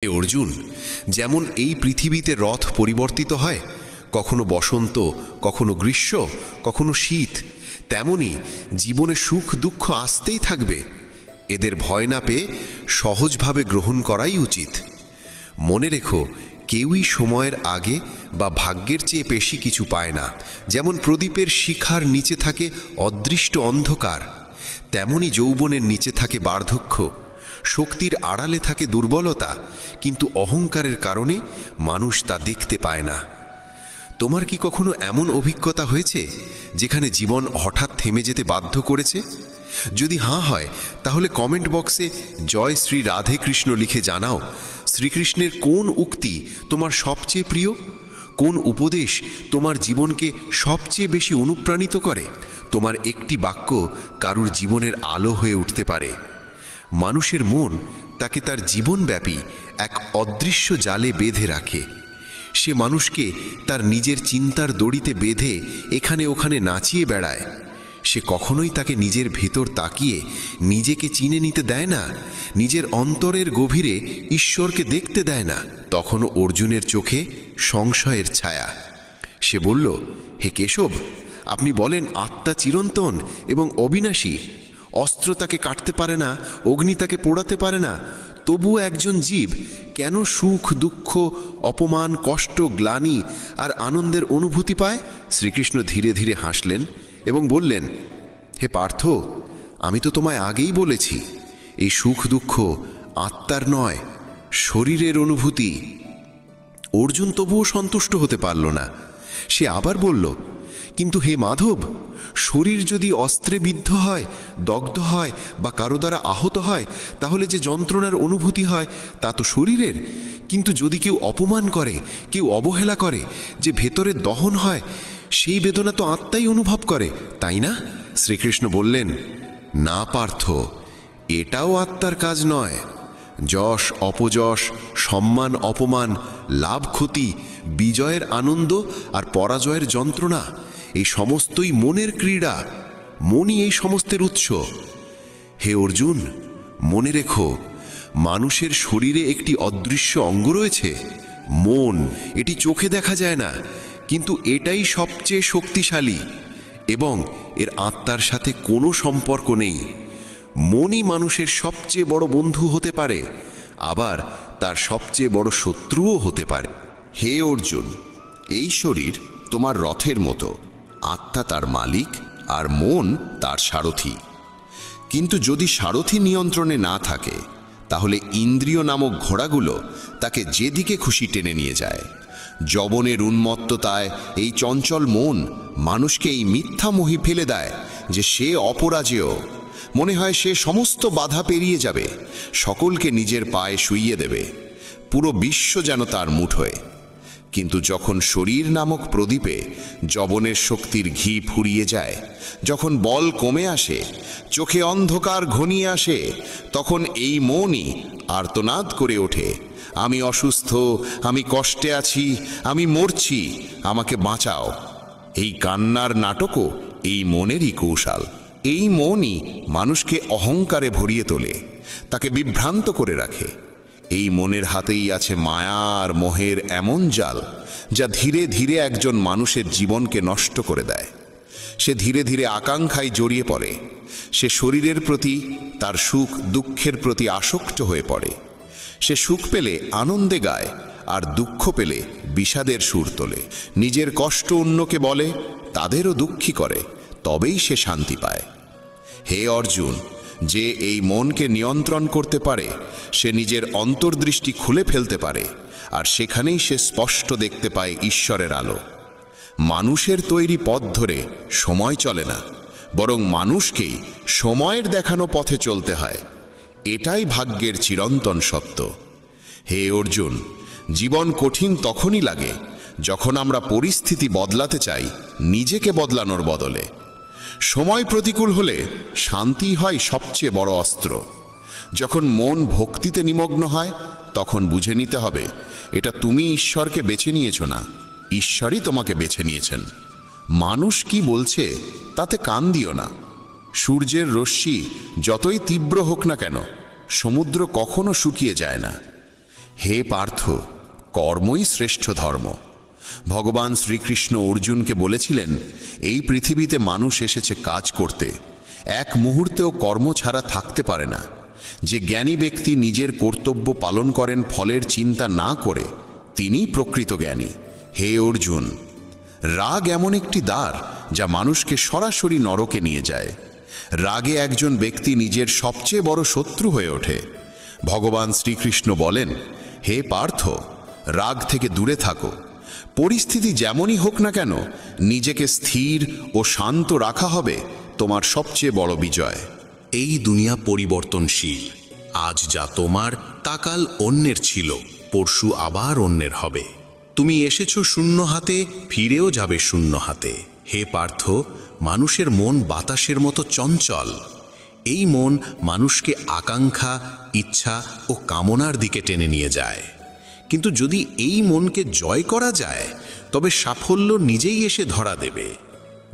অর্জুন, যেমন এই পৃথিবীতে রথ পরিবর্তিত হয়, কখনো বসন্ত, কখনো গ্রীষ্ম, কখনো শীত, তেমনি জীবনে সুখ দুঃখ আসতেই থাকবে। এদের ভয় না পেয়ে সহজভাবে গ্রহণ করাই উচিত। মনে রেখো, কেউই সময়ের আগে বা ভাগ্যের চেয়ে বেশি কিছু পায় না। যেমন প্রদীপের শিখার নিচে থাকে অদৃষ্ট অন্ধকার, তেমনি যৌবনের নিচে থাকে বার্ধক্য। শক্তির আড়ালে থাকে দুর্বলতা, কিন্তু অহংকারের কারণে মানুষ তা দেখতে পায় না। তোমার কি কখনো এমন অভিজ্ঞতা হয়েছে যেখানে জীবন হঠাৎ থেমে যেতে বাধ্য করেছে? যদি হ্যাঁ হয়, তাহলে কমেন্ট বক্সে জয় শ্রী রাধে কৃষ্ণ লিখে জানাও শ্রীকৃষ্ণের কোন উক্তি তোমার সবচেয়ে প্রিয়, কোন উপদেশ তোমার জীবনকে সবচেয়ে বেশি অনুপ্রাণিত করে। তোমার একটি বাক্য কারুর জীবনের আলো হয়ে উঠতে পারে। মানুষের মন তাকে তার জীবনব্যাপী এক অদৃশ্য জালে বেঁধে রাখে। সে মানুষকে তার নিজের চিন্তার দড়িতে বেঁধে এখানে ওখানে নাচিয়ে বেড়ায়। সে কখনোই তাকে নিজের ভেতর তাকিয়ে নিজেকে চিনে নিতে দেয় না, নিজের অন্তরের গভীরে ঈশ্বরকে দেখতে দেয় না। তখনও অর্জুনের চোখে সংশয়ের ছায়া। সে বলল, হে কেশব, আপনি বলেন আত্মা চিরন্তন এবং অবিনাশী। অস্ত্র তাকে কাটতে পারে না, অগ্নি তাকে পোড়াতে পারে না, তবুও একজন জীব কেন সুখ দুঃখ, অপমান, কষ্ট, গ্লানি আর আনন্দের অনুভূতি পায়? শ্রীকৃষ্ণ ধীরে ধীরে হাসলেন এবং বললেন, হে পার্থ, আমি তো তোমায় আগেই বলেছি, এই সুখ দুঃখ আত্মার নয়, শরীরের অনুভূতি। অর্জুন তবুও সন্তুষ্ট হতে পারল না। সে আবার বলল, কিন্তু হে মাধব, শরীর যদি অস্ত্রে বিদ্ধ হয়, দগ্ধ হয় বা কারো দ্বারা আহত হয়, তাহলে যে যন্ত্রণার অনুভূতি হয় তা তো শরীরের। কিন্তু যদি কেউ অপমান করে, কেউ অবহেলা করে, যে ভেতরে দহন হয়, সেই বেদনা তো আত্মাই অনুভব করে, তাই না? শ্রীকৃষ্ণ বললেন, না পার্থ, এটাও আত্মার কাজ নয়। যশ অপযশ, সম্মান অপমান, লাভ ক্ষতি, বিজয়ের আনন্দ আর পরাজয়ের যন্ত্রণা, এই সমস্তই মনের ক্রীড়া। মনই এই সমস্তের উৎস। হে অর্জুন, মনে রেখো, মানুষের শরীরে একটি অদৃশ্য অঙ্গ রয়েছে, মন। এটি চোখে দেখা যায় না, কিন্তু এটাই সবচেয়ে শক্তিশালী এবং এর আত্মার সাথে কোনো সম্পর্ক নেই। মনই মানুষের সবচেয়ে বড় বন্ধু হতে পারে, আবার তার সবচেয়ে বড় শত্রুও হতে পারে। হে অর্জুন, এই শরীর তোমার রথের মতো, আত্মা তার মালিক আর মন তার সারথি। কিন্তু যদি সারথি নিয়ন্ত্রণে না থাকে, তাহলে ইন্দ্রিয় নামক ঘোড়াগুলো তাকে যেদিকে খুশি টেনে নিয়ে যায়। যবনের উন্মত্ততায় এই চঞ্চল মন মানুষকে এই মিথ্যা মোহে ফেলে দেয় যে সে অপরাজেয়। মনে হয় সে সমস্ত বাধা পেরিয়ে যাবে, সকলকে নিজের পায়ে শুইয়ে দেবে, পুরো বিশ্ব যেন তার মুঠোয়। কিন্তু যখন শরীর নামক প্রদীপে যবনের শক্তির ঘি ফুরিয়ে যায়, যখন বল কমে আসে, চোখে অন্ধকার ঘনিয়ে আসে, তখন এই মনই আর্তনাদ করে ওঠে, আমি অসুস্থ, আমি কষ্টে আছি, আমি মরছি, আমাকে বাঁচাও। এই কান্নার নাটকও এই মনেরই কৌশল। এই মনই মানুষকে অহংকারে ভরিয়ে তোলে, তাকে বিভ্রান্ত করে রাখে। এই মনের হাতেই আছে মায়া আর মোহের এমন জাল, যা ধীরে ধীরে একজন মানুষের জীবনকে নষ্ট করে দেয়। সে ধীরে ধীরে আকাঙ্ক্ষায় জড়িয়ে পড়ে। সে শরীরের প্রতি, তার সুখ দুঃখের প্রতি আসক্ত হয়ে পড়ে। সে সুখ পেলে আনন্দে গায়, আর দুঃখ পেলে বিষাদের সুর তোলে। নিজের কষ্ট অন্যকে বলে, তাদেরও দুঃখী করে, তবেই সে শান্তি পায়। হে অর্জুন, যে এই মনকে নিয়ন্ত্রণ করতে পারে, সে নিজের অন্তর্দৃষ্টি খুলে ফেলতে পারে, আর সেখানেই সে স্পষ্ট দেখতে পায় ঈশ্বরের আলো। মানুষের তৈরি পথ ধরে সময় চলে না, বরং মানুষকেই সময়ের দেখানো পথে চলতে হয়। এটাই ভাগ্যের চিরন্তন সত্য। হে অর্জুন, জীবন কঠিন তখনই লাগে যখন আমরা পরিস্থিতি বদলাতে চাই নিজেকে বদলানোর বদলে। সময় প্রতিকূল হলে শান্তি হয় সবচেয়ে বড় অস্ত্র। যখন মন ভক্তিতে নিমগ্ন হয়, তখন বুঝে নিতে হবে এটা তুমি ঈশ্বরকে বেছে নিয়েছো না, ঈশ্বরই তোমাকে বেছে নিয়েছেন। মানুষ কি বলছে তাতে কান দিও না। সূর্যের রশ্মি যতই তীব্র হোক না কেন, সমুদ্র কখনো শুকিয়ে যায় না। হে পার্থ, কর্মই শ্রেষ্ঠ ধর্ম। ভগবান শ্রীকৃষ্ণ অর্জুনকে বলেছিলেন, এই পৃথিবীতে মানুষ এসেছে কাজ করতে, এক মুহূর্তেও কর্ম ছাড়া থাকতে পারে না। যে জ্ঞানী ব্যক্তি নিজের কর্তব্য পালন করেন ফলের চিন্তা না করে, তিনিই প্রকৃত জ্ঞানী। হে অর্জুন, রাগ এমন একটি দ্বার যা মানুষকে সরাসরি নরকে নিয়ে যায়। রাগে একজন ব্যক্তি নিজের সবচেয়ে বড় শত্রু হয়ে ওঠে। ভগবান শ্রীকৃষ্ণ বলেন, হে পার্থ, রাগ থেকে দূরে থাকো। পরিস্থিতি যেমনই হোক না কেন, নিজেকে স্থির ও শান্ত রাখা হবে তোমার সবচেয়ে বড় বিজয়। এই দুনিয়া পরিবর্তনশীল। আজ যা তোমার তা কাল অন্যের ছিল, পরশু আবার অন্যের হবে। তুমি এসেছো শূন্য হাতে, ফিরেও যাবে শূন্য হাতে। হে পার্থ, মানুষের মন বাতাসের মতো চঞ্চল। এই মন মানুষকে আকাঙ্ক্ষা, ইচ্ছা ও কামনার দিকে টেনে নিয়ে যায়। কিন্তু যদি এই মনকে জয় করা যায়, তবে সাফল্য নিজেই এসে ধরা দেবে।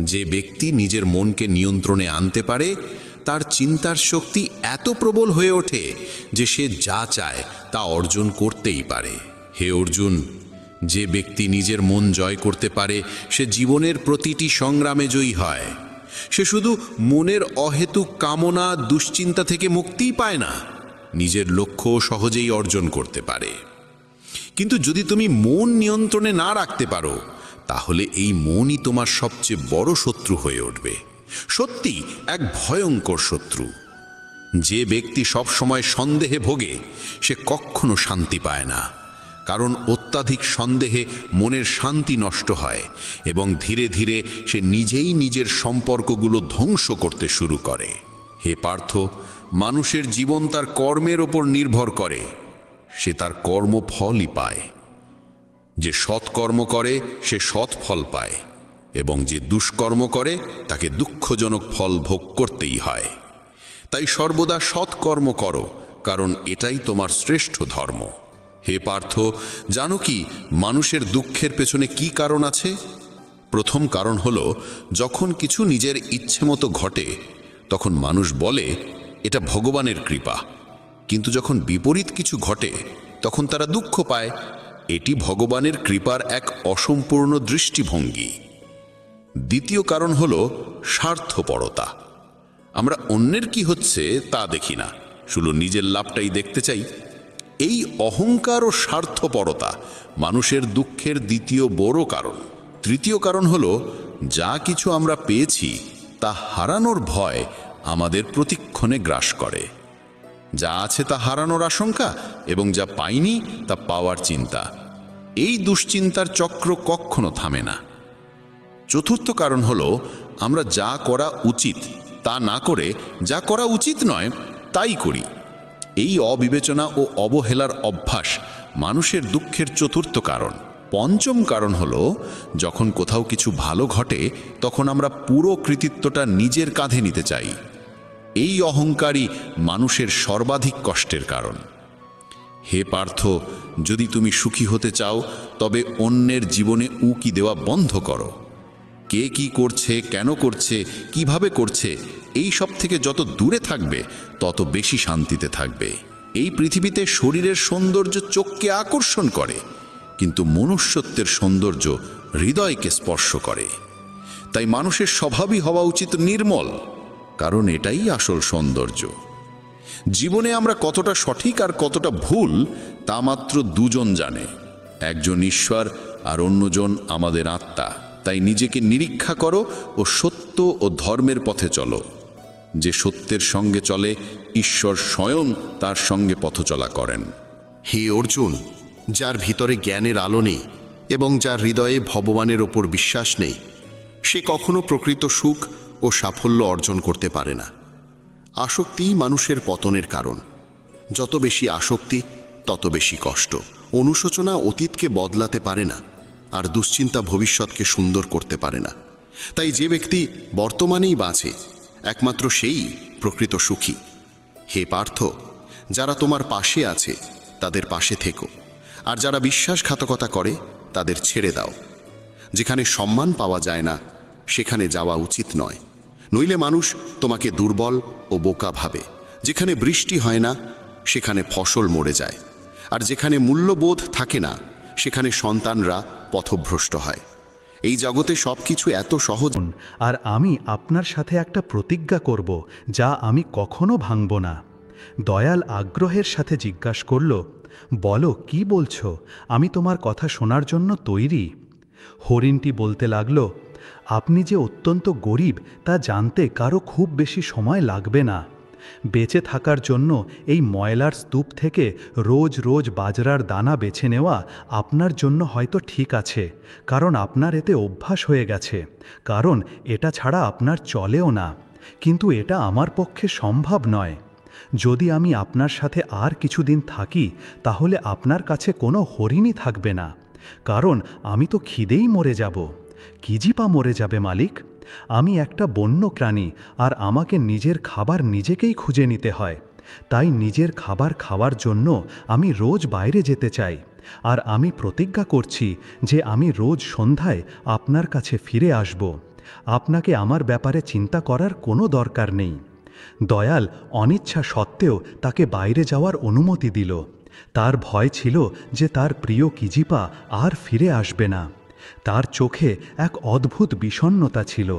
যে ব্যক্তি নিজের মনকে নিয়ন্ত্রণে আনতে পারে, তার চিন্তার শক্তি এত প্রবল হয়ে ওঠে যে সে যা চায় তা অর্জন করতেই পারে। হে অর্জুন, যে ব্যক্তি নিজের মন জয় করতে পারে, সে জীবনের প্রতিটি সংগ্রামে জয়ী হয়। সে শুধু মনের অহেতুক কামনা, দুশ্চিন্তা থেকে মুক্তিই পায় না, নিজের লক্ষ্য সহজেই অর্জন করতে পারে। কিন্তু যদি তুমি মন নিয়ন্ত্রণে না রাখতে পারো, তাহলে এই মনই তোমার সবচেয়ে বড় শত্রু হয়ে উঠবে। সত্যি এক ভয়ঙ্কর শত্রু। যে ব্যক্তি সব সময় সন্দেহে ভোগে, সে কখনো শান্তি পায় না। কারণ অত্যাধিক সন্দেহে মনের শান্তি নষ্ট হয় এবং ধীরে ধীরে সে নিজেই নিজের সম্পর্কগুলো ধ্বংস করতে শুরু করে। হে পার্থ, মানুষের জীবন তার কর্মের ওপর নির্ভর করে। সে তার কর্মফলই পায়। যে সৎকর্ম করে সে সৎ ফল পায়, এবং যে দুষ্কর্ম করে তাকে দুঃখজনক ফল ভোগ করতেই হয়। তাই সর্বদা সৎকর্ম করো, কারণ এটাই তোমার শ্রেষ্ঠ ধর্ম। হে পার্থ, জানো কি মানুষের দুঃখের পেছনে কি কারণ আছে? প্রথম কারণ হলো, যখন কিছু নিজের ইচ্ছে মতো ঘটে, তখন মানুষ বলে এটা ভগবানের কৃপা। কিন্তু যখন বিপরীত কিছু ঘটে, তখন তারা দুঃখ পায়। এটি ভগবানের কৃপার এক অসম্পূর্ণ দৃষ্টিভঙ্গি। দ্বিতীয় কারণ হলো স্বার্থপরতা। আমরা অন্যের কি হচ্ছে তা দেখি না, শুধু নিজের লাভটাই দেখতে চাই। এই অহংকার ও স্বার্থপরতা মানুষের দুঃখের দ্বিতীয় বড় কারণ। তৃতীয় কারণ হলো, যা কিছু আমরা পেয়েছি তা হারানোর ভয় আমাদের প্রতিক্ষণে গ্রাস করে। যা আছে তা হারানোর আশঙ্কা, এবং যা পাইনি তা পাওয়ার চিন্তা। এই দুশ্চিন্তার চক্র কখনো থামে না। চতুর্থ কারণ হলো, আমরা যা করা উচিত তা না করে যা করা উচিত নয় তাই করি। এই অবিবেচনা ও অবহেলার অভ্যাস মানুষের দুঃখের চতুর্থ কারণ। পঞ্চম কারণ হলো, যখন কোথাও কিছু ভালো ঘটে, তখন আমরা পুরো কৃতিত্বটা নিজের কাঁধে নিতে চাই। এই অহংকারই মানুষের সর্বাধিক কষ্টের কারণ। হে পার্থ, যদি তুমি সুখী হতে চাও, তবে অন্যের জীবনে উকি দেওয়া বন্ধ করো। কে কি করছে, কেন করছে, কিভাবে করছে, এই সব থেকে যত দূরে থাকবে, তত বেশি শান্তিতে থাকবে। এই পৃথিবীতে শরীরের সৌন্দর্য চোখকে আকর্ষণ করে, কিন্তু মনুষ্যত্বের সৌন্দর্য হৃদয়কে স্পর্শ করে। তাই মানুষের স্বভাবই হওয়া উচিত নির্মল, কারণ এটাই আসল সৌন্দর্য। জীবনে আমরা কতটা সঠিক আর কতটা ভুল তা মাত্র দুজন জানে, একজন ঈশ্বর আর অন্যজন আমাদের আত্মা। তাই নিজেকে নিরীক্ষা করো ও সত্য ও ধর্মের পথে চলো। যে সত্যের সঙ্গে চলে, ঈশ্বর স্বয়ং তার সঙ্গে পথচলা করেন। হে অর্জুন, যার ভিতরে জ্ঞানের আলো নেই এবং যার হৃদয়ে ভগবানের ওপর বিশ্বাস নেই, সে কখনো প্রকৃত সুখ ও সাফল্য অর্জন করতে পারে না। আসক্তিই মানুষের পতনের কারণ। যত বেশি আসক্তি, তত বেশি কষ্ট। অনুশোচনা অতীতকে বদলাতে পারে না, আর দুশ্চিন্তা ভবিষ্যৎকে সুন্দর করতে পারে না। তাই যে ব্যক্তি বর্তমানেই বাঁচে, একমাত্র সেই প্রকৃত সুখী। হে পার্থ, যারা তোমার পাশে আছে তাদের পাশে থেকো, আর যারা বিশ্বাসঘাতকতা করে তাদের ছেড়ে দাও। যেখানে সম্মান পাওয়া যায় না, সেখানে যাওয়া উচিত নয়, নইলে মানুষ তোমাকে দুর্বল ও বোকা ভাবে। যেখানে বৃষ্টি হয় না, সেখানে ফসল মরে যায়, আর যেখানে মূল্যবোধ থাকে না সেখানে সন্তানরা পথভ্রষ্ট হয়। এই জগতে সবকিছু এত সহজ। আর আমি আপনার সাথে একটা প্রতিজ্ঞা করব, যা আমি কখনো ভাঙব না। দয়াল আগ্রহের সাথে জিজ্ঞাসা করল, বলো কি বলছো, আমি তোমার কথা শোনার জন্য তৈরি। হরিণটি বলতে লাগল, আপনি যে অত্যন্ত গরিব তা জানতে কারো খুব বেশি সময় লাগবে না। বেঁচে থাকার জন্য এই ময়লার স্তূপ থেকে রোজ রোজ বাজরার দানা বেছে নেওয়া আপনার জন্য হয়তো ঠিক আছে, কারণ আপনার এতে অভ্যাস হয়ে গেছে, কারণ এটা ছাড়া আপনার চলেও না। কিন্তু এটা আমার পক্ষে সম্ভব নয়। যদি আমি আপনার সাথে আর কিছুদিন থাকি তাহলে আপনার কাছে কোনো হরিণই থাকবে না, কারণ আমি তো খিদেই মরে যাব। কিজিপা মরে যাবে মালিক। আমি একটা বন্য প্রাণী, আর আমাকে নিজের খাবার নিজেকেই খুঁজে নিতে হয়। তাই নিজের খাবার খাওয়ার জন্য আমি রোজ বাইরে যেতে চাই, আর আমি প্রতিজ্ঞা করছি যে আমি রোজ সন্ধ্যায় আপনার কাছে ফিরে আসব। আপনাকে আমার ব্যাপারে চিন্তা করার কোনো দরকার নেই। দয়াল অনিচ্ছা সত্ত্বেও তাকে বাইরে যাওয়ার অনুমতি দিল। তার ভয় ছিল যে তার প্রিয় কিজিপা আর ফিরে আসবে না। তার চোখে এক অদ্ভুত বিষণ্ণতা ছিল।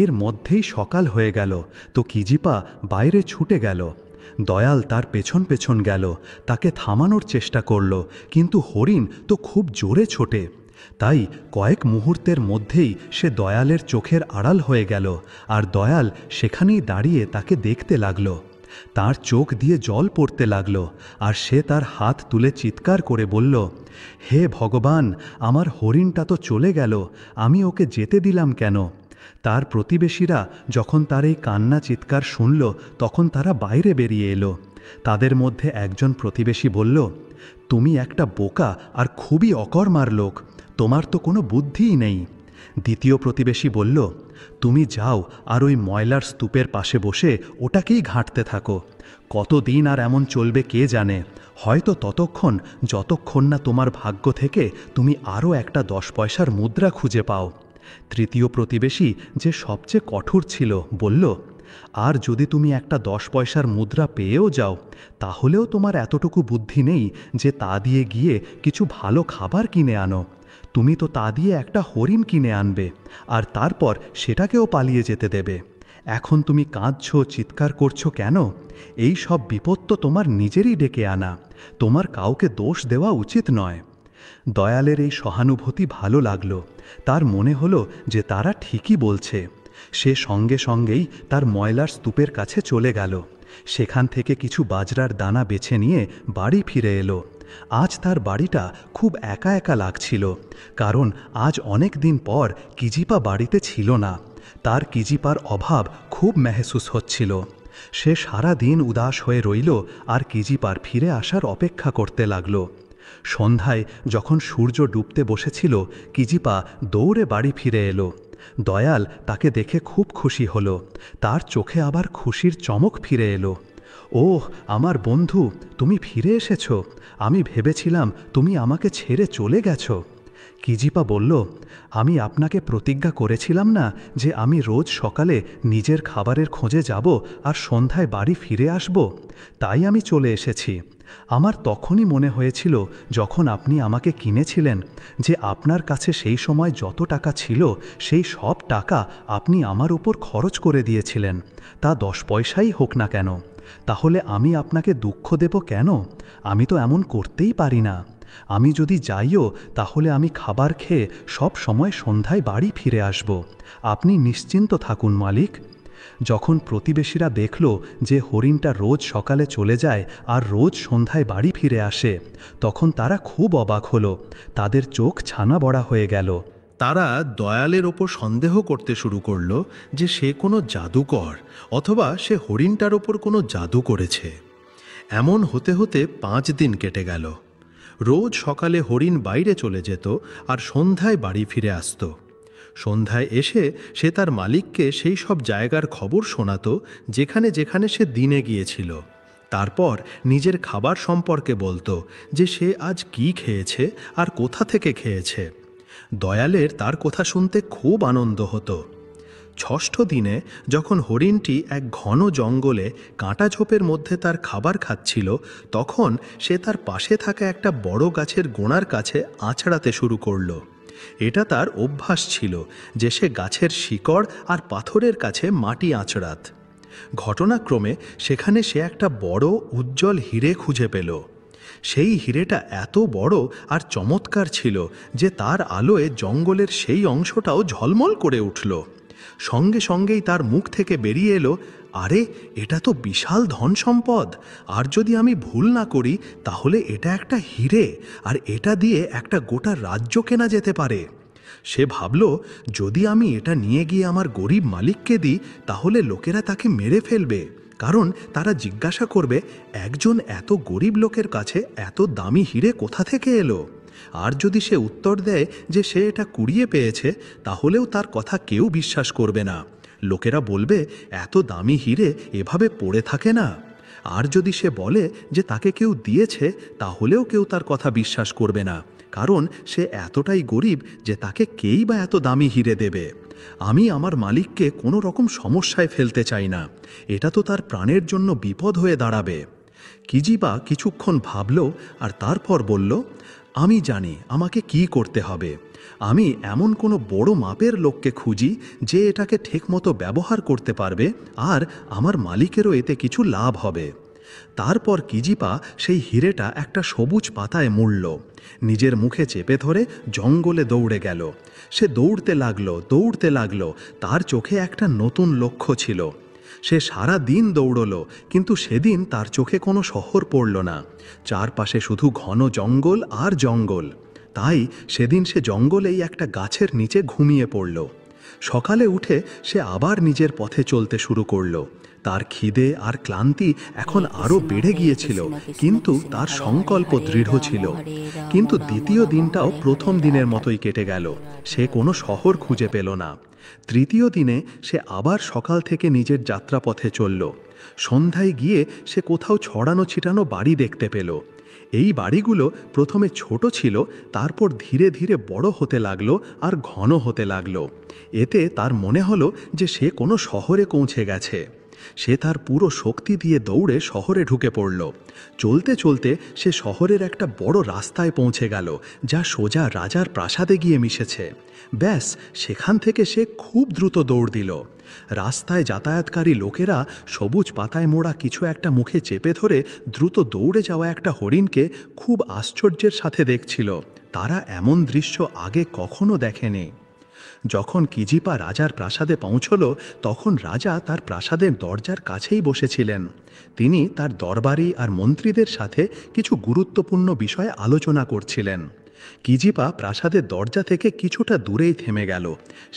এর মধ্যেই সকাল হয়ে গেল, তো কিজিপা বাইরে ছুটে গেল। দয়াল তার পেছন পেছন গেল, তাকে থামানোর চেষ্টা করল, কিন্তু হরিণ তো খুব জোরে ছোটে। তাই কয়েক মুহূর্তের মধ্যেই সে দয়ালের চোখের আড়াল হয়ে গেল, আর দয়াল সেখানেই দাঁড়িয়ে তাকে দেখতে লাগল। তার চোখ দিয়ে জল পড়তে লাগল, আর সে তার হাত তুলে চিৎকার করে বলল, হে ভগবান, আমার হরিণটা তো চলে গেল, আমি ওকে যেতে দিলাম কেন? তার প্রতিবেশীরা যখন তার এই কান্না চিৎকার শুনল তখন তারা বাইরে বেরিয়ে এলো। তাদের মধ্যে একজন প্রতিবেশী বলল, তুমি একটা বোকা আর খুবই অকর্মার লোক, তোমার তো কোনো বুদ্ধিই নেই। দ্বিতীয় প্রতিবেশী বলল, তুমি যাও আর ওই ময়লার স্তূপের পাশে বসে ওটাকেই ঘাঁটতে থাকো। কতদিন আর এমন চলবে কে জানে, হয়তো ততক্ষণ যতক্ষণ না তোমার ভাগ্য থেকে তুমি আরও একটা 10 পয়সার মুদ্রা খুঁজে পাও। তৃতীয় প্রতিবেশী, যে সবচেয়ে কঠোর ছিল, বলল, আর যদি তুমি একটা 10 পয়সার মুদ্রা পেয়েও যাও, তাহলেও তোমার এতটুকু বুদ্ধি নেই যে তা দিয়ে গিয়ে কিছু ভালো খাবার কিনে আনো। তুমি তো তা দিয়ে একটা হরিণ কিনে আনবে, আর তারপর সেটাকেও পালিয়ে যেতে দেবে। এখন তুমি কাঁদছো, চিৎকার করছো কেন? এই সব বিপদ তো তোমার নিজেরই ডেকে আনা, তোমার কাউকে দোষ দেওয়া উচিত নয়। দয়ালের এই সহানুভূতি ভালো লাগলো। তার মনে হলো যে তারা ঠিকই বলছে। সে সঙ্গে সঙ্গেই তার ময়লার স্তূপের কাছে চলে গেল। সেখান থেকে কিছু বাজরার দানা বেছে নিয়ে বাড়ি ফিরে এলো। আজ তার বাড়িটা খুব একা একা লাগছিল, কারণ আজ অনেক দিন পর কিজিপা বাড়িতে ছিল না। তার কিজিপার অভাব খুব মেহসুস হচ্ছিল। সে সারা দিন উদাস হয়ে রইল আর কিজিপার ফিরে আসার অপেক্ষা করতে লাগল। সন্ধ্যায় যখন সূর্য ডুবতে বসেছিল, কিজিপা দৌড়ে বাড়ি ফিরে এলো। দয়াল তাকে দেখে খুব খুশি হলো। তার চোখে আবার খুশির চমক ফিরে এলো। ওহ, আমার বন্ধু, তুমি ফিরে এসেছো। আমি ভেবেছিলাম তুমি আমাকে ছেড়ে চলে গেছো। কিজিপা বলল, আমি আপনাকে প্রতিজ্ঞা করেছিলাম না যে আমি রোজ সকালে নিজের খাবারের খোঁজে যাব আর সন্ধ্যায় বাড়ি ফিরে আসব? তাই আমি চলে এসেছি। আমার তখনই মনে হয়েছিল যখন আপনি আমাকে কিনেছিলেন যে আপনার কাছে সেই সময় যত টাকা ছিল সেই সব টাকা আপনি আমার উপর খরচ করে দিয়েছিলেন, তা 10 পয়সাই হোক না কেন। তাহলে আমি আপনাকে দুঃখ দেব কেন? আমি তো এমন করতেই পারি না। আমি যদি যাইও তাহলে আমি খাবার খেয়ে সব সময় সন্ধ্যায় বাড়ি ফিরে আসব। আপনি নিশ্চিন্ত থাকুন মালিক। যখন প্রতিবেশীরা দেখল যে হরিণটা রোজ সকালে চলে যায় আর রোজ সন্ধ্যায় বাড়ি ফিরে আসে, তখন তারা খুব অবাক হলো। তাদের চোখ ছানা বড়া হয়ে গেল। তারা দয়ালের ওপর সন্দেহ করতে শুরু করল যে সে কোনো জাদুকর, অথবা সে হরিণটার ওপর কোনো জাদু করেছে। এমন হতে হতে 5 দিন কেটে গেল। রোজ সকালে হরিণ বাইরে চলে যেত আর সন্ধ্যায় বাড়ি ফিরে আসত। সন্ধ্যায় এসে সে তার মালিককে সেই সব জায়গার খবর শোনাতো যেখানে যেখানে সে দিনে গিয়েছিল। তারপর নিজের খাবার সম্পর্কে বলতো যে সে আজ কি খেয়েছে আর কোথা থেকে খেয়েছে। দয়ালের তার কথা শুনতে খুব আনন্দ হতো। ষষ্ঠ দিনে যখন হরিণটি এক ঘন জঙ্গলে কাঁটা ঝোপের মধ্যে তার খাবার খাচ্ছিল, তখন সে তার পাশে থাকা একটা বড় গাছের গোড়ার কাছে আঁচড়াতে শুরু করলো। এটা তার অভ্যাস ছিল যে সে গাছের শিকড় আর পাথরের কাছে মাটি আঁচড়াত। ঘটনাক্রমে সেখানে সে একটা বড় উজ্জ্বল হিরে খুঁজে পেল। সেই হিরেটা এত বড় আর চমৎকার ছিল যে তার আলোয় জঙ্গলের সেই অংশটাও ঝলমল করে উঠল। সঙ্গে সঙ্গেই তার মুখ থেকে বেরিয়ে এলো, আরে এটা তো বিশাল ধন সম্পদ, আর যদি আমি ভুল না করি তাহলে এটা একটা হিরে, আর এটা দিয়ে একটা গোটা রাজ্য কেনা যেতে পারে। সে ভাবল, যদি আমি এটা নিয়ে গিয়ে আমার গরিব মালিককে দিই তাহলে লোকেরা তাকে মেরে ফেলবে, কারণ তারা জিজ্ঞাসা করবে একজন এত গরিব লোকের কাছে এত দামি হিরে কোথা থেকে এলো। আর যদি সে উত্তর দেয় যে সে এটা কুড়িয়ে পেয়েছে, তাহলেও তার কথা কেউ বিশ্বাস করবে না। লোকেরা বলবে এত দামি হিরে এভাবে পড়ে থাকে না। আর যদি সে বলে যে তাকে কেউ দিয়েছে, তাহলেও কেউ তার কথা বিশ্বাস করবে না, কারণ সে এতটাই গরিব যে তাকে কেই বা এত দামি হিরে দেবে। আমি আমার মালিককে কোনো রকম সমস্যায় ফেলতে চাই না, এটা তো তার প্রাণের জন্য বিপদ হয়ে দাঁড়াবে। কিজিবা কিছুক্ষণ ভাবল আর তারপর বলল, আমি জানি আমাকে কি করতে হবে। আমি এমন কোনো বড় মাপের লোককে খুঁজি যে এটাকে ঠিকমতো ব্যবহার করতে পারবে, আর আমার মালিকেরও এতে কিছু লাভ হবে। তারপর কিজিপা সেই হিরেটা একটা সবুজ পাতায় মুড়ল, নিজের মুখে চেপে ধরে জঙ্গলে দৌড়ে গেল। সে দৌড়তে লাগলো, তার চোখে একটা নতুন লক্ষ্য ছিল। সে সারা দিন দৌড়ল, কিন্তু সেদিন তার চোখে কোনো শহর পড়ল না। চারপাশে শুধু ঘন জঙ্গল আর জঙ্গল। তাই সেদিন সে জঙ্গলেই একটা গাছের নিচে ঘুমিয়ে পড়ল। সকালে উঠে সে আবার নিজের পথে চলতে শুরু করল। তার খিদে আর ক্লান্তি এখন আরও বেড়ে গিয়েছিল, কিন্তু তার সংকল্প দৃঢ় ছিল। কিন্তু দ্বিতীয় দিনটাও প্রথম দিনের মতোই কেটে গেল। সে কোনো শহর খুঁজে পেল না। তৃতীয় দিনে সে আবার সকাল থেকে নিজের যাত্রাপথে চলল। সন্ধ্যায় গিয়ে সে কোথাও ছড়ানো ছিটানো বাড়ি দেখতে পেল। এই বাড়িগুলো প্রথমে ছোট ছিল, তারপর ধীরে ধীরে বড় হতে লাগলো আর ঘন হতে লাগলো। এতে তার মনে হলো যে সে কোনো শহরে পৌঁছে গেছে। সে তার পুরো শক্তি দিয়ে দৌড়ে শহরে ঢুকে পড়ল। চলতে চলতে সে শহরের একটা বড় রাস্তায় পৌঁছে গেল, যা সোজা রাজার প্রাসাদে গিয়ে মিশেছে। ব্যাস, সেখান থেকে সে খুব দ্রুত দৌড় দিল। রাস্তায় যাতায়াতকারী লোকেরা সবুজ পাতায় মোড়া কিছু একটা মুখে চেপে ধরে দ্রুত দৌড়ে যাওয়া একটা হরিণকে খুব আশ্চর্যের সাথে দেখছিল। তারা এমন দৃশ্য আগে কখনো দেখেনি। যখন কিজিপা রাজার প্রাসাদে পৌঁছল, তখন রাজা তার প্রাসাদের দরজার কাছেই বসেছিলেন। তিনি তার দরবারি আর মন্ত্রীদের সাথে কিছু গুরুত্বপূর্ণ বিষয়ে আলোচনা করছিলেন। কিজিপা প্রাসাদের দরজা থেকে কিছুটা দূরেই থেমে গেল।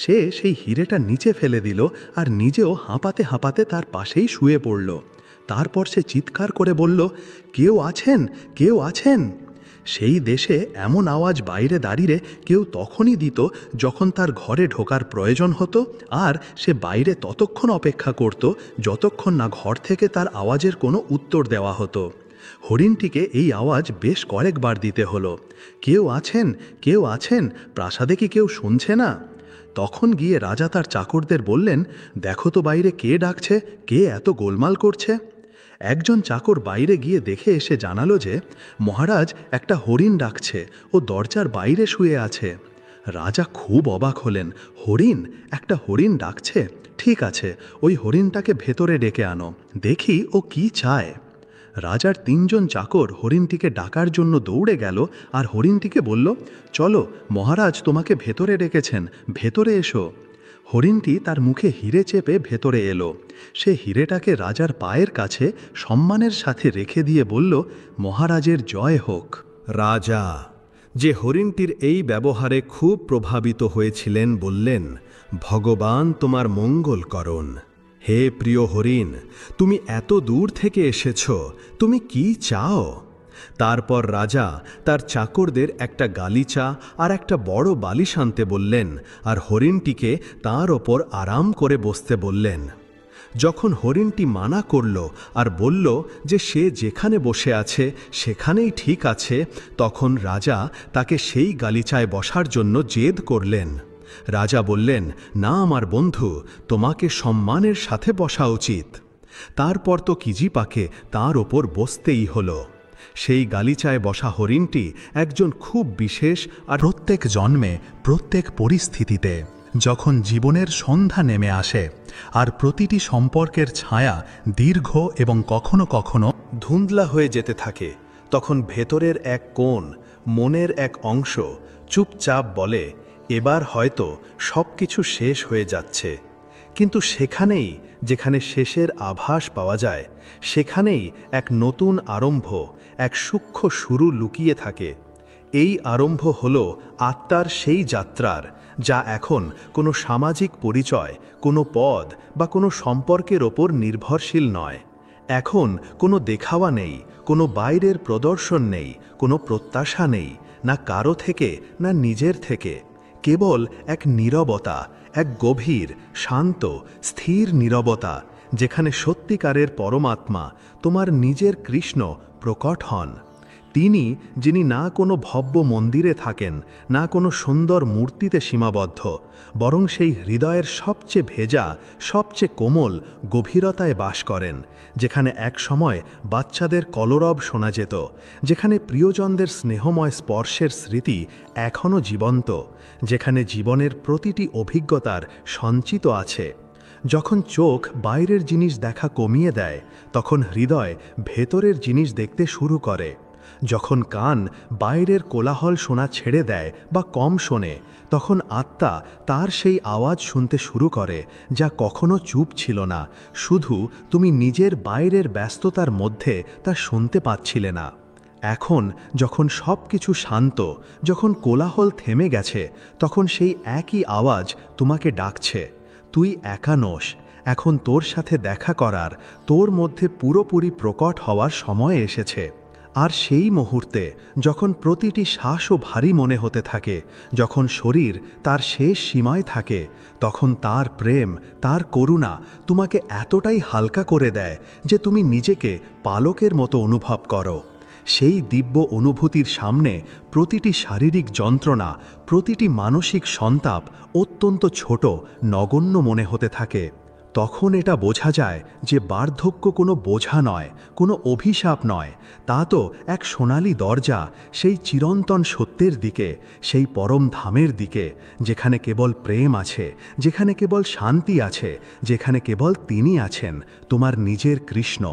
সে সেই হিরেটা নিচে ফেলে দিল আর নিজেও হাঁপাতে হাঁপাতে তার পাশেই শুয়ে পড়ল। তারপর সে চিৎকার করে বলল, কেউ আছেন, কেউ আছেন? সেই দেশে এমন আওয়াজ বাইরে দাঁড়িয়ে কেউ তখনই দিত যখন তার ঘরে ঢোকার প্রয়োজন হতো, আর সে বাইরে ততক্ষণ অপেক্ষা করত যতক্ষণ না ঘর থেকে তার আওয়াজের কোনো উত্তর দেওয়া হতো। হরিণটিকে এই আওয়াজ বেশ কয়েকবার দিতে হলো, কেউ আছেন, কেউ আছেন, প্রাসাদে কি কেউ শুনছে না? তখন গিয়ে রাজা তার চাকরদের বললেন, দেখো তো বাইরে কে ডাকছে, কে এত গোলমাল করছে। একজন চাকর বাইরে গিয়ে দেখে এসে জানালো যে মহারাজ একটা হরিণ ডাকছে, ও দরজার বাইরে শুয়ে আছে। রাজা খুব অবাক হলেন। হরিণ? একটা হরিণ ডাকছে? ঠিক আছে, ওই হরিণটাকে ভেতরে ডেকে আনো, দেখি ও কি চায়। রাজার 3 জন চাকর হরিণটিকে ডাকার জন্য দৌড়ে গেল আর হরিণটিকে বলল, চলো, মহারাজ তোমাকে ভেতরে ডেকেছেন, ভেতরে এসো। হরিণটি তার মুখে হিরে চেপে ভেতরে এলো। সে হিরেটাকে রাজার পায়ের কাছে সম্মানের সাথে রেখে দিয়ে বলল, মহারাজের জয় হোক। রাজা, যে হরিণটির এই ব্যবহারে খুব প্রভাবিত হয়েছিলেন, বললেন, ভগবান তোমার মঙ্গল করুন। হে প্রিয় হরিণ, তুমি এত দূর থেকে এসেছ, তুমি কি চাও? তারপর রাজা তার চাকরদের একটা গালিচা আর একটা বড় বালিশ আনতে বললেন, আর হরিণটিকে তার ওপর আরাম করে বসতে বললেন। যখন হরিণটি মানা করল আর বলল যে সে যেখানে বসে আছে সেখানেই ঠিক আছে, তখন রাজা তাকে সেই গালিচায় বসার জন্য জেদ করলেন। রাজা বললেন, না আমার বন্ধু, তোমাকে সম্মানের সাথে বসা উচিত। তারপর তো কিজিপাকে তার ওপর বসতেই হলো। সেই গালিচায় বসা হরিণটি একজন খুব বিশেষ আর প্রত্যেক জন্মে প্রত্যেক পরিস্থিতিতে যখন জীবনের সন্ধ্যা নেমে আসে আর প্রতিটি সম্পর্কের ছায়া দীর্ঘ এবং কখনো কখনো ধুন্দলা হয়ে যেতে থাকে, তখন ভেতরের এক কোণ, মনের এক অংশ চুপচাপ বলে, এবার হয়তো সব কিছু শেষ হয়ে যাচ্ছে। কিন্তু সেখানেই যেখানে শেষের আভাস পাওয়া যায়, সেখানেই এক নতুন আরম্ভ, এক সূক্ষ্ম শুরু লুকিয়ে থাকে। এই আরম্ভ হল আত্মার সেই যাত্রার, যা এখন কোনো সামাজিক পরিচয়, কোনো পদ বা কোনো সম্পর্কের ওপর নির্ভরশীল নয়। এখন কোনো দেখাওয়া নেই, কোনো বাইরের প্রদর্শন নেই, কোনো প্রত্যাশা নেই, না কারো থেকে না নিজের থেকে। কেবল এক নীরবতা, এক গভীর, শান্ত, স্থির নীরবতা, যেখানে সত্যিকারের পরমাত্মা, তোমার নিজের কৃষ্ণ প্রকট হন। তিনি, যিনি না কোনো ভব্য মন্দিরে থাকেন, না কোনো সুন্দর মূর্তিতে সীমাবদ্ধ, বরং সেই হৃদয়ের সবচেয়ে ভেজা, সবচেয়ে কোমল গভীরতায় বাস করেন, যেখানে এক সময় বাচ্চাদের কলরব শোনা যেত, যেখানে প্রিয়জনদের স্নেহময় স্পর্শের স্মৃতি এখনও জীবন্ত, যেখানে জীবনের প্রতিটি অভিজ্ঞতার সঞ্চিত আছে। যখন চোখ বাইরের জিনিস দেখা কমিয়ে দেয়, তখন হৃদয় ভেতরের জিনিস দেখতে শুরু করে। যখন কান বাইরের কোলাহল শোনা ছেড়ে দেয় বা কম শোনে, তখন আত্মা তার সেই আওয়াজ শুনতে শুরু করে, যা কখনো চুপ ছিল না, শুধু তুমি নিজের বাইরের ব্যস্ততার মধ্যে তা শুনতে পাচ্ছিলে না। এখন যখন সব কিছু শান্ত, যখন কোলাহল থেমে গেছে, তখন সেই একই আওয়াজ তোমাকে ডাকছে, তুই একা নোস, এখন তোর সাথে দেখা করার, তোর মধ্যে পুরোপুরি প্রকট হওয়ার সময় এসেছে। আর সেই মুহূর্তে যখন প্রতিটি শ্বাসও ভারী মনে হতে থাকে, যখন শরীর তার শেষ সীমায় থাকে, তখন তার প্রেম, তার করুণা তোমাকে এতটাই হালকা করে দেয় যে তুমি নিজেকে পালকের মতো অনুভব করো। সেই দিব্য অনুভূতির সামনে প্রতিটি শারীরিক যন্ত্রণা, প্রতিটি মানসিক সন্তাপ অত্যন্ত ছোট, নগণ্য মনে হতে থাকে। তখন এটা বোঝা যায় যে বার্ধক্য কোনো বোঝা নয়, কোনো অভিশাপ নয়, তা তো এক সোনালি দরজা সেই চিরন্তন সত্যের দিকে, সেই পরম ধামের দিকে, যেখানে কেবল প্রেম আছে, যেখানে কেবল শান্তি আছে, যেখানে কেবল তিনি আছেন, তোমার নিজের কৃষ্ণ।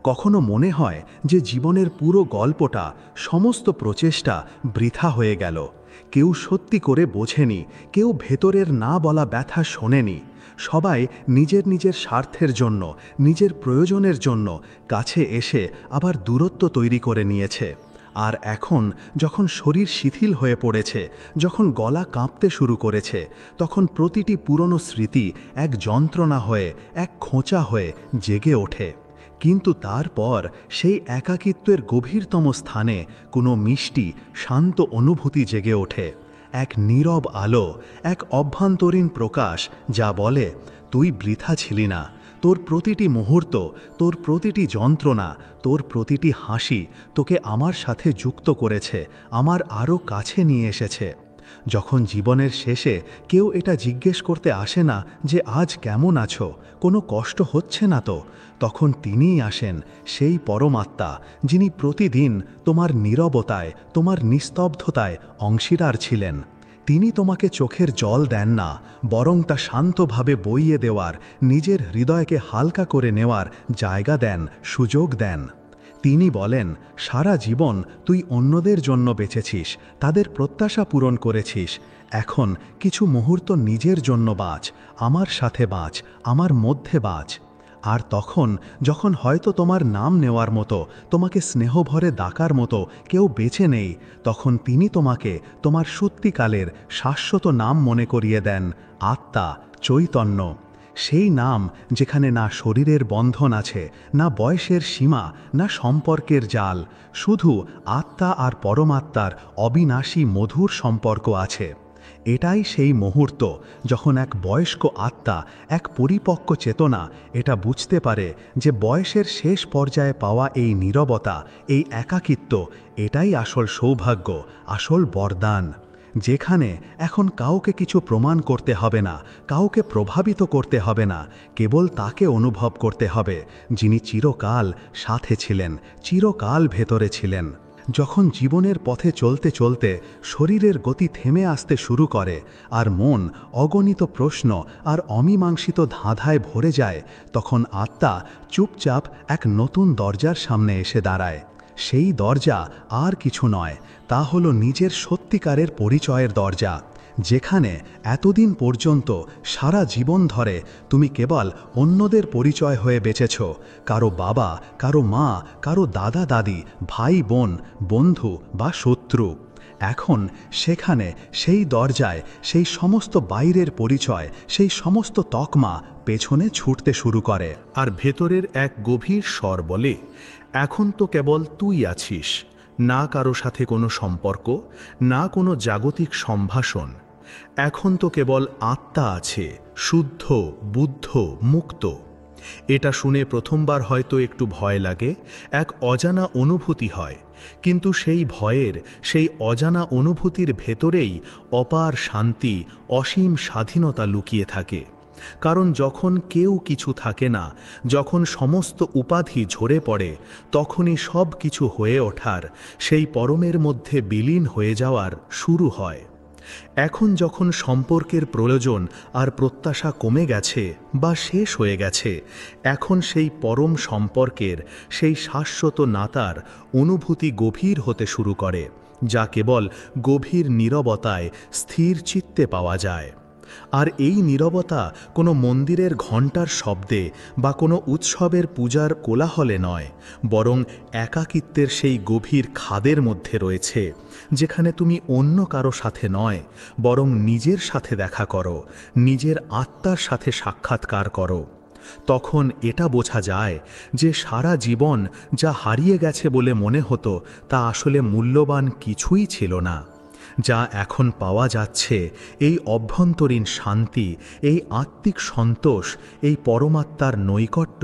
কখনো মনে হয় যে জীবনের পুরো গল্পটা, সমস্ত প্রচেষ্টা বৃথা হয়ে গেল। কেউ সত্যি করে বোঝেনি, কেউ ভেতরের না বলা ব্যথা শোনেনি। সবাই নিজের নিজের স্বার্থের জন্য, নিজের প্রয়োজনের জন্য কাছে এসে আবার দূরত্ব তৈরি করে নিয়েছে। আর এখন যখন শরীর শিথিল হয়ে পড়েছে, যখন গলা কাঁপতে শুরু করেছে, তখন প্রতিটি পুরনো স্মৃতি এক যন্ত্রণা হয়ে, এক খোঁচা হয়ে জেগে ওঠে। কিন্তু তারপর সেই একাকিত্বের গভীরতম স্থানে কোনো মিষ্টি, শান্ত অনুভূতি জেগে ওঠে, এক নীরব আলো, এক অভ্যন্তরীণ প্রকাশ, যা বলে, তুই বৃথা ছিলি না। তোর প্রতিটি মুহূর্ত, তোর প্রতিটি যন্ত্রণা, তোর প্রতিটি হাসি তোকে আমার সাথে যুক্ত করেছে, আমার আরও কাছে নিয়ে এসেছে। যখন জীবনের শেষে কেউ এটা জিজ্ঞেস করতে আসে না যে আজ কেমন আছো, কোনো কষ্ট হচ্ছে না তো, তখন তিনিই আসেন, সেই পরমাত্মা, যিনি প্রতিদিন তোমার নীরবতায়, তোমার নিস্তব্ধতায় অংশীদার ছিলেন। তিনি তোমাকে চোখের জল দেন না, বরং তা শান্তভাবে বইয়ে দেওয়ার, নিজের হৃদয়কে হালকা করে নেওয়ার জায়গা দেন, সুযোগ দেন। তিনি বলেন, সারা জীবন তুই অন্যদের জন্য বেঁচেছিস, তাদের প্রত্যাশা পূরণ করেছিস, এখন কিছু মুহূর্ত নিজের জন্য বাঁচ, আমার সাথে বাঁচ, আমার মধ্যে বাঁচ। আর তখন যখন হয়তো তোমার নাম নেওয়ার মতো, তোমাকে স্নেহভরে ডাকার মতো কেউ বেঁচে নেই, তখন তিনি তোমাকে তোমার সত্যিকালের শাশ্বত নাম মনে করিয়ে দেন, আত্মা, চৈতন্য। সেই নাম যেখানে না শরীরের বন্ধন আছে, না বয়সের সীমা, না সম্পর্কের জাল, শুধু আত্মা আর পরমাত্মার অবিনাশী মধুর সম্পর্ক আছে। এটাই সেই মুহূর্ত যখন এক বয়স্ক আত্মা, এক পরিপক্ক চেতনা এটা বুঝতে পারে যে বয়সের শেষ পর্যায়ে পাওয়া এই নীরবতা, এই একাকিত্ব, এটাই আসল সৌভাগ্য, আসল বরদান। যেখানে এখন কাউকে কিছু প্রমাণ করতে হবে না, কাউকে প্রভাবিত করতে হবে না, কেবল তাকে অনুভব করতে হবে যিনি চিরকাল সাথে ছিলেন, চিরকাল ভেতরে ছিলেন। যখন জীবনের পথে চলতে চলতে শরীরের গতি থেমে আসতে শুরু করে আর মন অগণিত প্রশ্ন আর অমীমাংসিত ধাঁধায় ভরে যায়, তখন আত্মা চুপচাপ এক নতুন দরজার সামনে এসে দাঁড়ায়। সেই দরজা আর কিছু নয়, তা হলো নিজের সত্যিকারের পরিচয়ের দরজা, যেখানে এতদিন পর্যন্ত সারা জীবন ধরে তুমি কেবল অন্যদের পরিচয় হয়ে বেঁচেছ, কারো বাবা, কারো মা, কারো দাদা দাদি, ভাই বোন, বন্ধু বা শত্রু। এখন সেখানে সেই দরজায় সেই সমস্ত বাইরের পরিচয়, সেই সমস্ত তকমা পেছনে ছুটতে শুরু করে। আর ভেতরের এক গভীর স্বর বলে, এখন তো কেবল তুই আছিস, না কারো সাথে কোনো সম্পর্ক, না কোনো জাগতিক সম্ভাষণ। এখন তো কেবল আত্মা আছে, শুদ্ধ, বুদ্ধ, মুক্ত। এটা শুনে প্রথমবার হয়তো একটু ভয় লাগে, এক অজানা অনুভূতি হয়, কিন্তু সেই ভয়ের, সেই অজানা অনুভূতির ভেতরেই অপার শান্তি, অসীম স্বাধীনতা লুকিয়ে থাকে। কারণ যখন কেউ কিছু থাকে না, যখন সমস্ত উপাধি ঝরে পড়ে, তখনই সব কিছু হয়ে ওঠার, সেই পরমের মধ্যে বিলীন হয়ে যাওয়ার শুরু হয়। এখন যখন সম্পর্কের প্রয়োজন আর প্রত্যাশা কমে গেছে বা শেষ হয়ে গেছে, এখন সেই পরম সম্পর্কের, সেই শাশ্বত নাতার অনুভূতি গভীর হতে শুরু করে, যা কেবল গভীর নীরবতায় স্থির চিত্তে পাওয়া যায়। আর এই নীরবতা কোনো মন্দিরের ঘণ্টার শব্দে বা কোনো উৎসবের পূজার কোলাহলে নয়, বরং একাকিত্বের সেই গভীর খাদের মধ্যে রয়েছে, যেখানে তুমি অন্য কারো সাথে নয়, বরং নিজের সাথে দেখা করো, নিজের আত্মার সাথে সাক্ষাৎকার করো। তখন এটা বোঝা যায় যে সারা জীবন যা হারিয়ে গেছে বলে মনে হতো, তা আসলে মূল্যবান কিছুই ছিল না। যা এখন পাওয়া যাচ্ছে, এই অভ্যন্তরীণ শান্তি, এই আত্মিক সন্তোষ, এই পরমাত্মার নৈকট্য,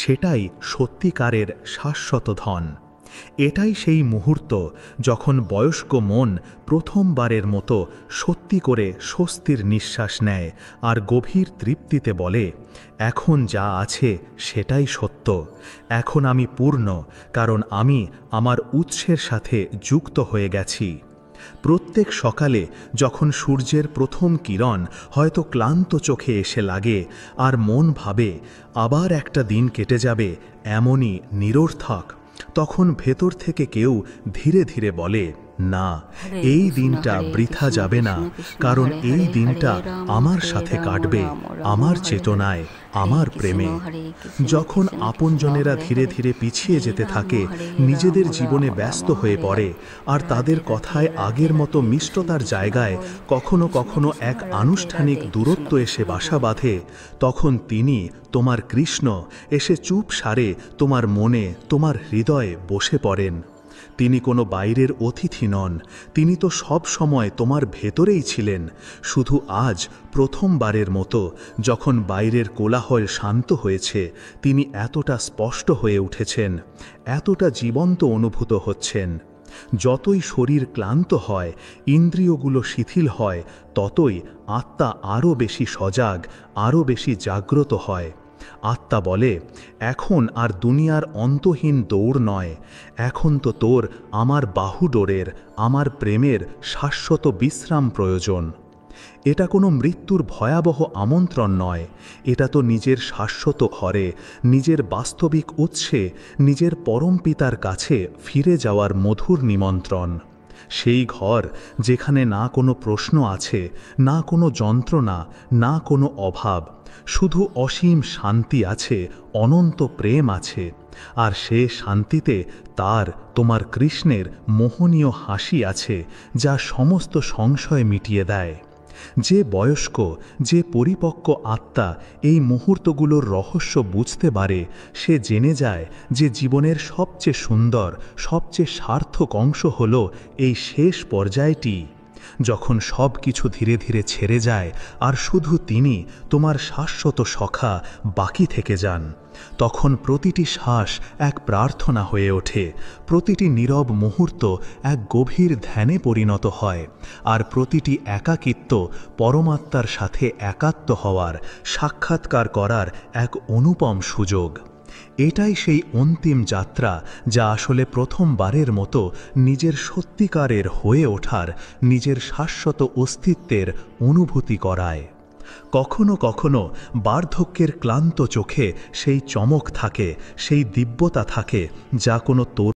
সেটাই সত্যিকারের শাশ্বত ধন। এটাই সেই মুহূর্ত যখন বয়স্ক মন প্রথমবারের মতো সত্যি করে স্বস্তির নিঃশ্বাস নেয় আর গভীর তৃপ্তিতে বলে, এখন যা আছে সেটাই সত্য, এখন আমি পূর্ণ, কারণ আমি আমার উৎসের সাথে যুক্ত হয়ে গেছি। প্রত্যেক সকালে যখন সূর্যের প্রথম কিরণ হয়তো ক্লান্ত চোখে এসে লাগে আর মন ভাবে আবার একটা দিন কেটে যাবে এমনই নিরর্থক, তখন ভেতর থেকে কেউ ধীরে ধীরে বলে, না, এই দিনটা বৃথা যাবে না, কারণ এই দিনটা আমার সাথে কাটবে, আমার চেতনায়, আমার প্রেমে। যখন আপনজনেরা ধীরে ধীরে পিছিয়ে যেতে থাকে, নিজেদের জীবনে ব্যস্ত হয়ে পড়ে, আর তাদের কথায় আগের মতো মিষ্টতার জায়গায় কখনো কখনো এক আনুষ্ঠানিক দূরত্ব এসে বাসা বাঁধে, তখন তিনি, তোমার কৃষ্ণ, এসে চুপ সারে তোমার মনে, তোমার হৃদয়ে বসে পড়েন। তিনি কোনো বাইরের অতিথি নন, তিনি তো সব সময় তোমার ভেতরেই ছিলেন। শুধু আজ প্রথমবারের মতো যখন বাইরের কোলাহল শান্ত হয়েছে, তিনি এতটা স্পষ্ট হয়ে উঠেছেন, এতটা জীবন্ত অনুভূত হচ্ছেন। যতই শরীর ক্লান্ত হয়, ইন্দ্রিয়গুলো শিথিল হয়, ততই আত্মা আরও বেশি সজাগ, আরও বেশি জাগ্রত হয়। আত্মা বলে, এখন আর দুনিয়ার অন্তহীন দৌড় নয়, এখন তো তোর আমার বাহুডোরের, আমার প্রেমের শাশ্বত বিশ্রাম প্রয়োজন। এটা কোনো মৃত্যুর ভয়াবহ আমন্ত্রণ নয়, এটা তো নিজের শাশ্বত ঘরে, নিজের বাস্তবিক উৎসে, নিজের পরম পিতার কাছে ফিরে যাওয়ার মধুর নিমন্ত্রণ। সেই ঘর যেখানে না কোনো প্রশ্ন আছে, না কোনো যন্ত্রণা, না কোনো অভাব, শুধু অসীম শান্তি আছে, অনন্ত প্রেম আছে। আর সে শান্তিতে তার, তোমার কৃষ্ণের মোহনীয় হাসি আছে, যা সমস্ত সংশয় মিটিয়ে দেয়। যে বয়স্ক, যে পরিপক্ক আত্মা এই মুহূর্তগুলোর রহস্য বুঝতে পারে, সে জেনে যায় যে জীবনের সবচেয়ে সুন্দর, সবচেয়ে সার্থক অংশ হল এই শেষ পর্যায়টি। যখন সব কিছু ধীরে ধীরে ছেড়ে যায় আর শুধু তিনি তোমার শাশ্বত সখা বাকি থেকে যান, তখন প্রতিটি শ্বাস এক প্রার্থনা হয়ে ওঠে, প্রতিটি নীরব মুহূর্ত এক গভীর ধ্যানে পরিণত হয়, আর প্রতিটি একাকিত্ব পরমাত্মার সাথে একাত্ম হওয়ার, সাক্ষাৎকার করার এক অনুপম সুযোগ। এটাই সেই অন্তিম যাত্রা যা আসলে প্রথমবারের মতো নিজের সত্যিকারের হয়ে ওঠার, নিজের শাশ্বত অস্তিত্বের অনুভূতি করায়। কখনো কখনো বার্ধক্যের ক্লান্ত চোখে সেই চমক থাকে, সেই দিব্যতা থাকে যা কোনো